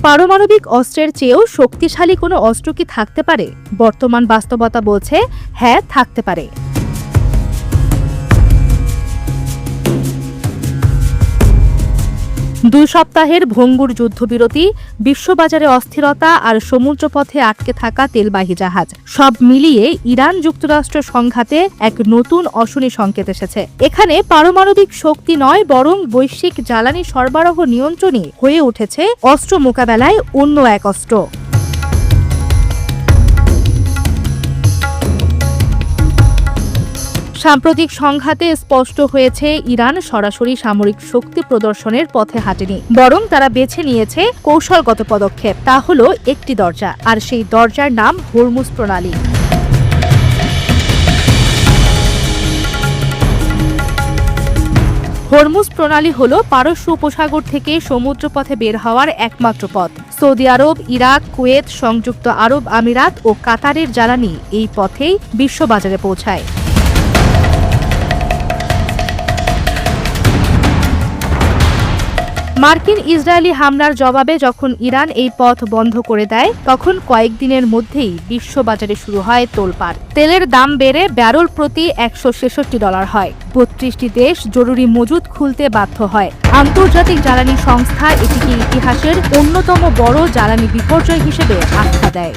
পারমাণবিক অস্ত্রের চেয়েও শক্তিশালী কোনো অস্ত্র কি থাকতে পারে? বর্তমান বাস্তবতা বলছে হ্যাঁ, থাকতে পারে। 2 সপ্তাহের ভঙ্গুর যুদ্ধবিরতি, বিশ্ববাজারে অস্থিরতা আর সমুদ্রপথে আটকে থাকা তেলবাহী জাহাজ, সব মিলিয়ে ইরান যুক্তরাষ্ট্র সংঘাতে এক নতুন অশনি সংকেত এসেছে। এখানে পারমাণবিক শক্তি নয়, বরং বৈশ্বিক জ্বালানি সরবরাহ নিয়ন্ত্রণই হয়ে উঠেছে অস্ত্র মোকাবেলায় অন্য এক অস্ত্র। সাম্প্রতিক সংঘাতে স্পষ্ট হয়েছে ইরান সরাসরি সামরিক শক্তি প্রদর্শনের পথে হাঁটেনি, বরং তারা বেছে নিয়েছে কৌশলগত পদক্ষেপ। তা হলো একটি দরজা, আর সেই দরজার নাম হরমুজ প্রণালী। হরমুজ প্রণালী হল পারস্য উপসাগর থেকে সমুদ্রপথে বের হওয়ার একমাত্র পথ। সৌদি আরব, ইরাক, কুয়েত, সংযুক্ত আরব আমিরাত ও কাতারের জ্বালানি এই পথেই বিশ্ববাজারে পৌঁছায়। মার্কিন ইসরায়েলি হামলার জবাবে যখন ইরান এই পথ বন্ধ করে দেয়, তখন কয়েকদিনের মধ্যেই বিশ্ববাজারে শুরু হয় তোলপাড়। তেলের দাম বেড়ে ব্যারেল প্রতি $166 হয়। 32টি দেশ জরুরি মজুদ খুলতে বাধ্য হয়। আন্তর্জাতিক জ্বালানি সংস্থা এটিকে ইতিহাসের অন্যতম বড় জ্বালানি বিপর্যয় হিসেবে আখ্যা দেয়।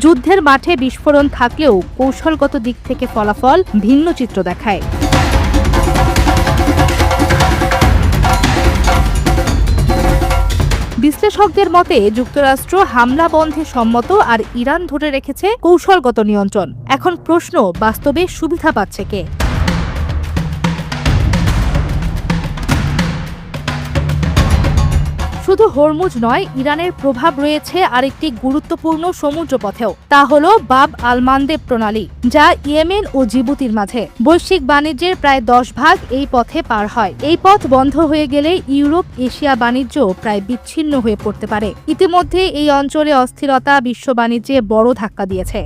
যুদ্ধের মাঠে বিস্ফোরণ থাকলেও কৌশলগত দিক থেকে ফলাফল ভিন্ন চিত্র দেখায়। বিশ্লেষকদের মতে যুক্তরাষ্ট্র হামলা বন্ধে সম্মত, আর ইরান ধরে রেখেছে কৌশলগত নিয়ন্ত্রণ। এখন প্রশ্ন, বাস্তবে সুবিধা পাচ্ছে কে? শুধু হরমুজ নয়, ইরানের প্রভাব রয়েছে আরেকটি গুরুত্বপূর্ণ সমুদ্রপথেও। তা হল বাব আল মান্দেব প্রণালী, যা ইয়েমেন ও জিবুতির মাঝে। বৈশ্বিক বাণিজ্যের প্রায় 10% এই পথে পার হয়। এই পথ বন্ধ হয়ে গেলে ইউরোপ এশিয়া বাণিজ্য প্রায় বিচ্ছিন্ন হয়ে পড়তে পারে। ইতিমধ্যে এই অঞ্চলে অস্থিরতা বিশ্ব বাণিজ্যে বড় ধাক্কা দিয়েছে।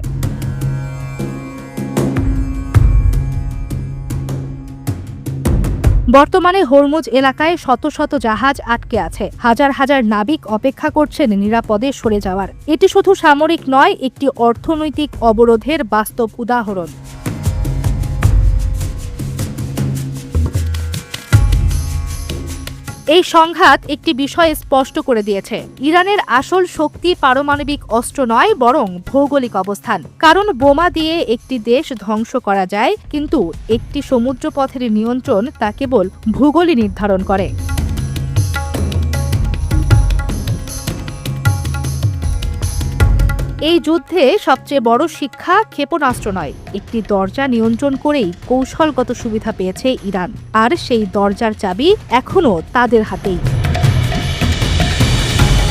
বর্তমানে হরমুজ এলাকায় শত শত জাহাজ আটকে আছে। হাজার হাজার নাবিক অপেক্ষা করছেন নিরাপদে সরে যাওয়ার। এটি শুধু সামরিক নয়, একটি অর্থনৈতিক অবরোধের বাস্তব উদাহরণ। এই সংঘাত একটি বিষয় স্পষ্ট করে দিয়েছে, ইরানের আসল শক্তি পারমাণবিক অস্ত্র নয়, বরং ভৌগোলিক অবস্থান। কারণ বোমা দিয়ে একটি দেশ ধ্বংস করা যায়, কিন্তু একটি সমুদ্রপথের নিয়ন্ত্রণ তা কেবল ভূগোলই নির্ধারণ করে। এই যুদ্ধে সবচেয়ে বড় শিক্ষা, ক্ষেপণাস্ত্র নয়, একটি দরজা নিয়ন্ত্রণ করেই কৌশলগত সুবিধা পেয়েছে ইরান, আর সেই দরজার চাবি এখনও তাদের হাতেই।